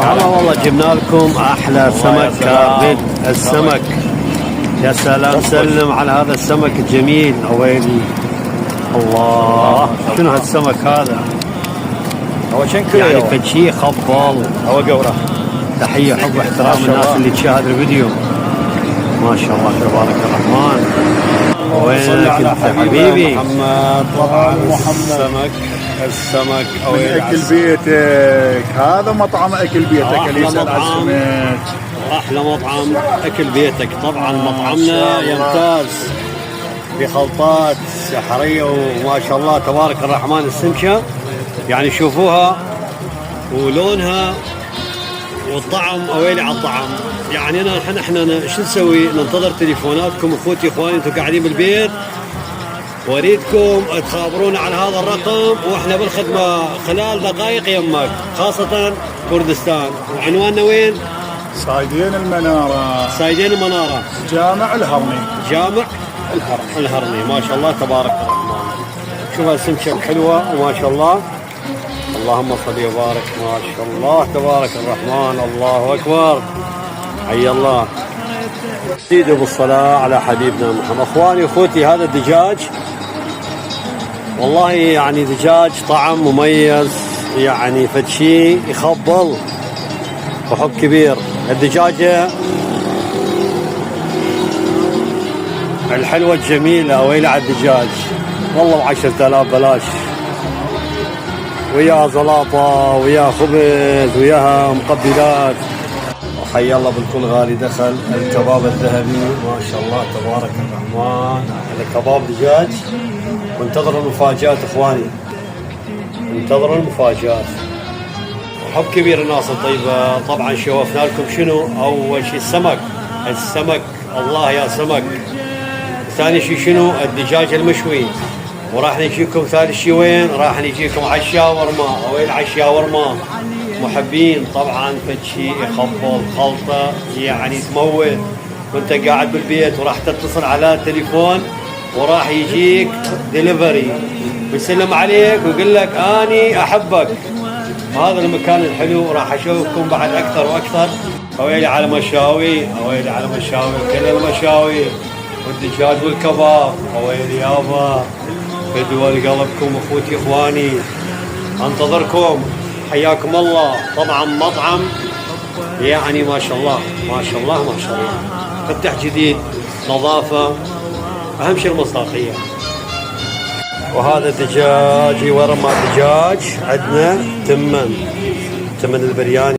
هلا والله جبنا لكم احلى سمك كابد السمك. يا سلام، سلم على هذا السمك الجميل. اويلي الله، شنو هالسمك هذا؟ هو شنكو يعني فشي خبال. هو قوره. تحيه حب واحترام الناس اللي تشاهد الفيديو. ما شاء الله تبارك الرحمن. وينك انت حبيبي محمد؟ طبعا محمد السمك من اكل بيتك. هذا مطعم اكل بيتك اللي يسال على السمك. احلى مطعم اكل بيتك. طبعا مطعمنا يمتاز بخلطات سحريه وما شاء الله تبارك الرحمن. السمكه يعني شوفوها ولونها والطعم. اويلي على الطعم. يعني احنا شو نسوي؟ ننتظر تليفوناتكم اخوتي اخواني، انتم قاعدين بالبيت واريدكم تخابرونا على هذا الرقم واحنا بالخدمه خلال دقائق يمك، خاصه كردستان. وعنواننا وين؟ صايدين المناره. صايدين المناره، جامع الهرمي. جامع الهرمي. ما شاء الله تبارك الرحمن. شوف السمكه الحلوه وما شاء الله. اللهم صل وبارك. ما شاء الله تبارك الرحمن. الله اكبر. حي الله. زيدوا بالصلاه على حبيبنا محمد. اخواني اخوتي، هذا الدجاج والله يعني دجاج طعم مميز، يعني فدشي يخبل وحب كبير. الدجاجه الحلوه الجميله. ويلي على الدجاج والله ب10,000 بلاش، ويا زلاطه ويا خبز وياها مقبلات. وحي الله بالكل غالي. دخل الكباب الذهبي ما شاء الله تبارك الرحمن. على كباب دجاج. وانتظروا المفاجآت اخواني، انتظروا المفاجآت. حب كبير الناس الطيبه. طبعا شوفنا لكم شنو اول شيء السمك الله يا سمك. ثاني شيء شنو؟ الدجاج المشوي. وراح نجيكم ثالث شيء وين؟ راح نجيكم على الشاورما. وين على الشاورما؟ محبين طبعا فشي يخبل خلطه يعني تموت. وانت قاعد بالبيت وراح تتصل على التليفون وراح يجيك ديليفري ويسلم عليك ويقول لك اني احبك. هذا المكان الحلو. راح اشوفكم بعد اكثر واكثر. اويلي على مشاوي، اويلي على مشاوي، كل المشاوي والدجاج والكباب. اويلي يابا، فدوا لقلبكم اخوتي اخواني. انتظركم. حياكم الله. طبعا مطعم يعني ما شاء الله ما شاء الله ما شاء الله. فتح جديد، نظافه، اهم شيء المصداقيه. وهذا الدجاج ورا ما دجاج عندنا تمن البرياني.